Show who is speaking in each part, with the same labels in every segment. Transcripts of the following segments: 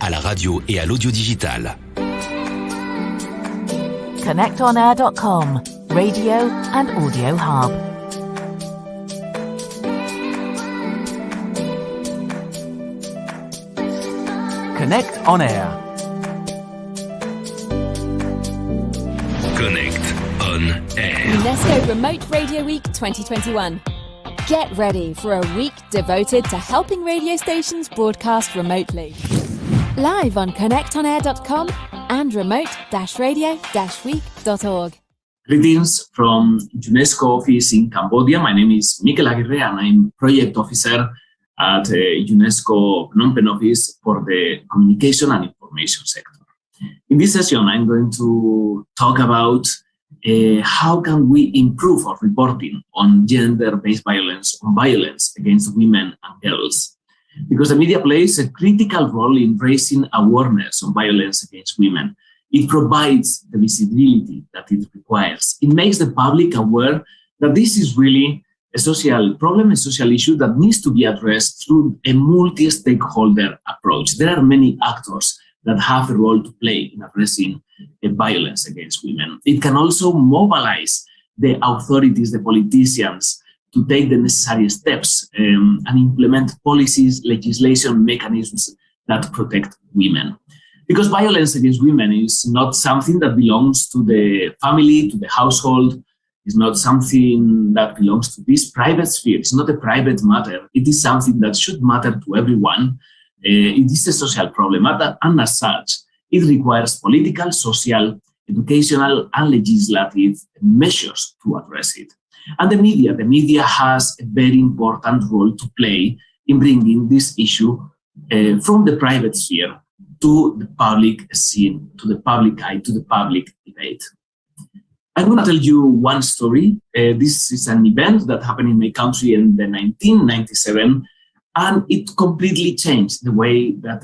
Speaker 1: à la radio et à l'audio digital.
Speaker 2: ConnectOnAir.com, radio and audio hub.
Speaker 3: Connect on Air.
Speaker 1: Connect on Air.
Speaker 4: UNESCO Remote Radio Week 2021. Get ready for a week devoted to helping radio stations broadcast remotely. Live on ConnectOnAir.com and remote-radio-week.org.
Speaker 5: Greetings from UNESCO office in Cambodia. My name is Mikel Aguirre and I'm project officer at UNESCO Phnom Penh office for the communication and information sector. In this session, I'm going to talk about how can we improve our reporting on gender-based violence, on violence against women and girls. Because the media plays a critical role in raising awareness on violence against women. It provides the visibility that it requires. It makes the public aware that this is really a social problem, a social issue that needs to be addressed through a multi-stakeholder approach. There are many actors that have a role to play in addressing violence against women. It can also mobilize the authorities, the politicians, to take the necessary steps and implement policies, legislation, mechanisms that protect women. Because violence against women is not something that belongs to the family, to the household. It's not something that belongs to this private sphere. It's not a private matter. It is something that should matter to everyone. It is a social problem, and as such, it requires political, social, educational, and legislative measures to address it. And the media has a very important role to play in bringing this issue from the private sphere to the public scene, to the public eye, to the public debate. I'm going to tell you one story. This is an event that happened in my country in 1997, and it completely changed the way that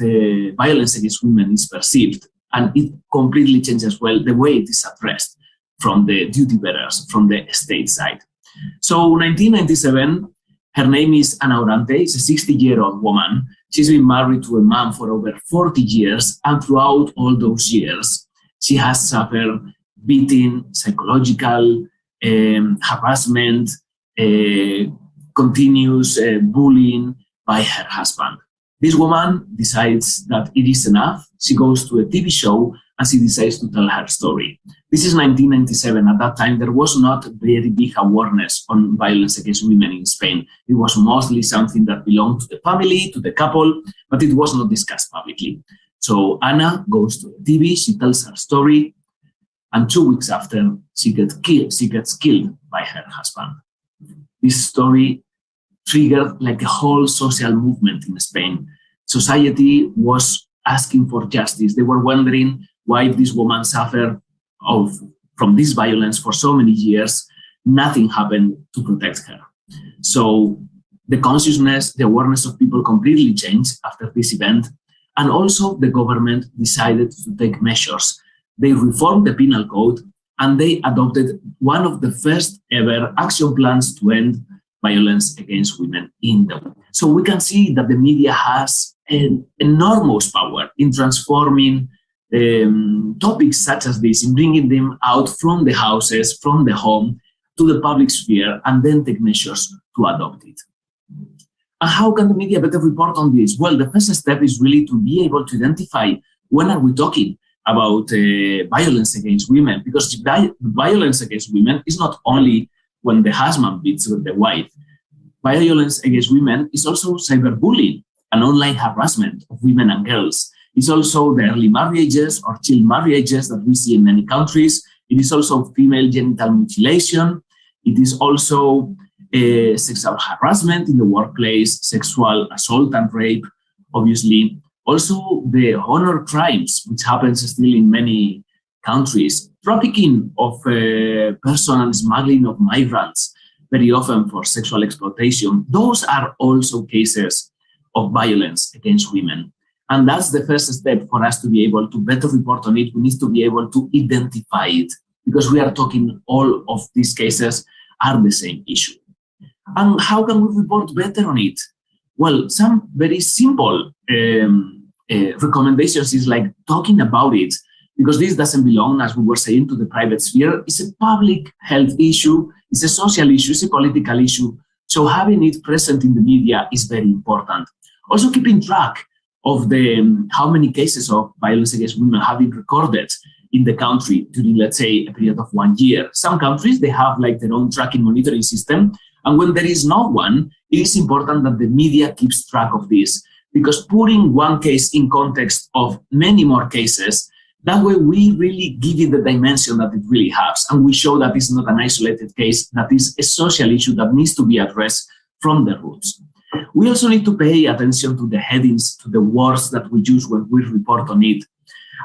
Speaker 5: violence against women is perceived, and it completely changed as well the way it is addressed from the duty bearers, from the state side. So 1997, her name is Ana Orante. She's a 60-year-old woman. She's been married to a man for over 40 years, and throughout all those years, she has suffered beating, psychological harassment, continuous bullying by her husband. This woman decides that it is enough. She goes to a TV show and she decides to tell her story. This is 1997. At that time, there was not very big awareness on violence against women in Spain. It was mostly something that belonged to the family, to the couple, but it was not discussed publicly. So Anna goes to the TV, she tells her story, and 2 weeks after, she gets killed by her husband. This story triggered like a whole social movement in Spain. Society was asking for justice. They were wondering why this woman suffered from this violence for so many years. Nothing happened to protect her. So the consciousness, the awareness of people completely changed after this event. And also the government decided to take measures. They reformed the penal code and they adopted one of the first ever action plans to end violence against women in the world. So we can see that the media has an enormous power in transforming topics such as this, in bringing them out from the houses, from the home, to the public sphere, and then take measures to adopt it. And how can the media better report on this? Well, the first step is really to be able to identify when are we talking about violence against women, because violence against women is not only when the husband beats the wife. Violence against women is also cyberbullying and online harassment of women and girls. It's also the early marriages or child marriages that we see in many countries. It is also female genital mutilation. It is also sexual harassment in the workplace, sexual assault and rape, obviously. Also the honor crimes, which happens still in many countries. Trafficking of person and smuggling of migrants, very often for sexual exploitation. Those are also cases of violence against women. And that's the first step for us to be able to better report on it. We need to be able to identify it, because we are talking all of these cases are the same issue. And how can we report better on it? Well, some very simple recommendations is like talking about it, because this doesn't belong, as we were saying, to the private sphere. It's a public health issue, it's a social issue, it's a political issue. So having it present in the media is very important. Also keeping track of how many cases of violence against women have been recorded in the country during, let's say, a period of 1 year. Some countries, they have like their own tracking monitoring system. And when there is not one, it is important that the media keeps track of this, because putting one case in context of many more cases, that way we really give it the dimension that it really has. And we show that it's not an isolated case, that is a social issue that needs to be addressed from the roots. We also need to pay attention to the headings, to the words that we use when we report on it.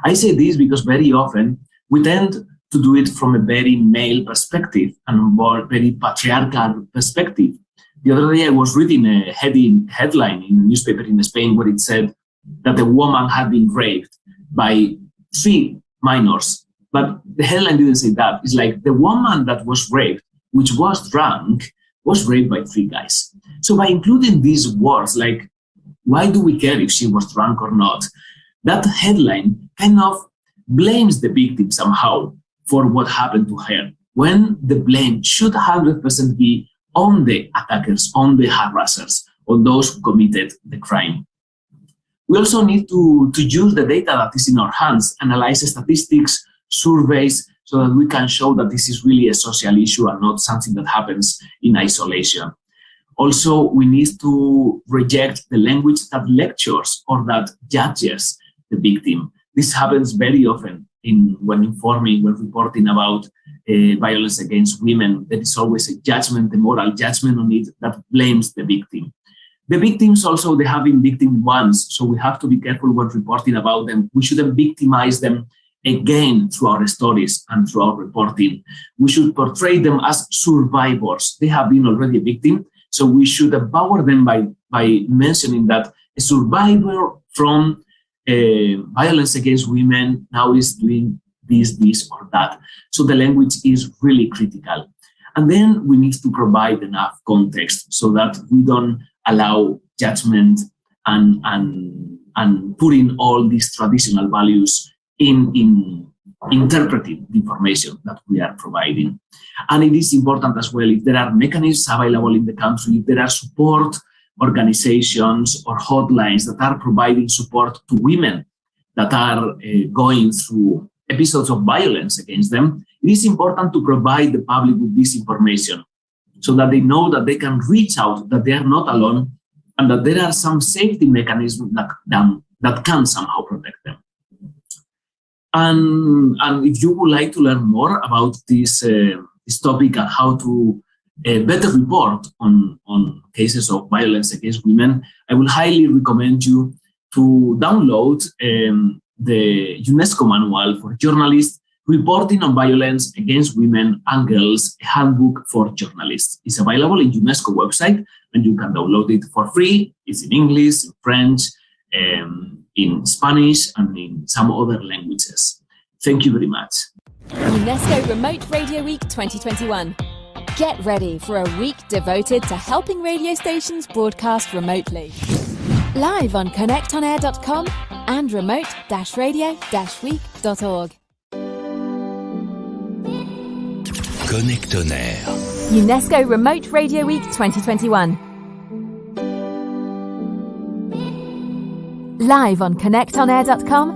Speaker 5: I say this because very often we tend to do it from a very male perspective and more very patriarchal perspective. The other day I was reading a headline in a newspaper in Spain where it said that a woman had been raped by 3 minors. But the headline didn't say that. It's like the woman that was raped, which was drunk, was raped by 3 guys. So by including these words, like, why do we care if she was drunk or not? That headline kind of blames the victim somehow for what happened to her, when the blame should 100% be on the attackers, on the harassers, on those who committed the crime. We also need to use the data that is in our hands, analyze statistics, surveys, so that we can show that this is really a social issue and not something that happens in isolation. Also, we need to reject the language that lectures or that judges the victim. This happens very often when informing, when reporting about violence against women. There is always a judgment, a moral judgment on it that blames the victim. The victims also, they have been victim once, so we have to be careful when reporting about them. We shouldn't victimize them again through our stories and through our reporting. We should portray them as survivors. They have been already a victim, so we should empower them by mentioning that a survivor from violence against women now is doing this or that. So the language is really critical. And then we need to provide enough context so that we don't allow judgment and putting all these traditional values in interpreting the information that we are providing. And it is important as well, if there are mechanisms available in the country, if there are support organizations or hotlines that are providing support to women that are going through episodes of violence against them, it is important to provide the public with this information so that they know that they can reach out, that they are not alone, and that there are some safety mechanisms that can somehow protect them. And if you would like to learn more about this topic and how to better report on cases of violence against women, I will highly recommend you to download the UNESCO Manual for Journalists, Reporting on Violence Against Women and Girls, a handbook for journalists. It's available in UNESCO website, and you can download it for free. It's in English, in French, in Spanish, and in some other languages. Thank you very much.
Speaker 4: UNESCO Remote Radio Week 2021. Get ready for a week devoted to helping radio stations broadcast remotely. Live on connectonair.com and remote-radio-week.org.
Speaker 1: Connect on Air.
Speaker 4: UNESCO Remote Radio Week 2021. Live on connectonair.com